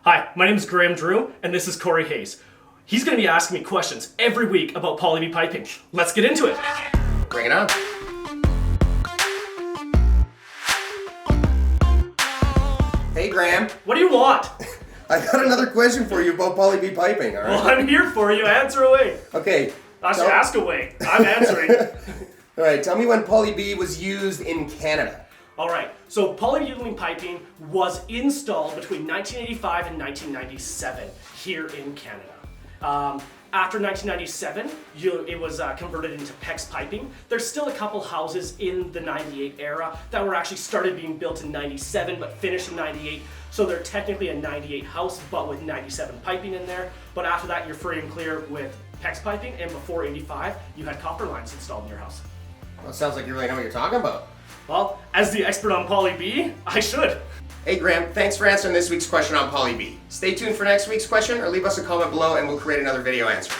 Hi, my name is Graham Drew, and this is Corey Hayes. He's going to be asking me questions every week about poly piping. Let's get into it. Bring it on. Hey Graham, What do you want? I got another question for you about poly piping, all right? Well, I'm here for you. Answer away. Okay. Ask away. I'm answering. All right, tell me when poly B was used in Canada. All right, so polyethylene piping was installed between 1985 and 1997 here in Canada. After 1997, it was converted into PEX piping. There's still a couple houses in the 98 era that were actually started being built in 97 but finished in 98. So they're technically a 98 house but with 97 piping in there. But after that, you're free and clear with PEX piping, and before 85, you had copper lines installed in your house. Well, it sounds like you really know what you're talking about. Well, as the expert on poly B, I should. Hey Graham, thanks for answering this week's question on poly B. Stay tuned for next week's question or leave us a comment below and we'll create another video answer.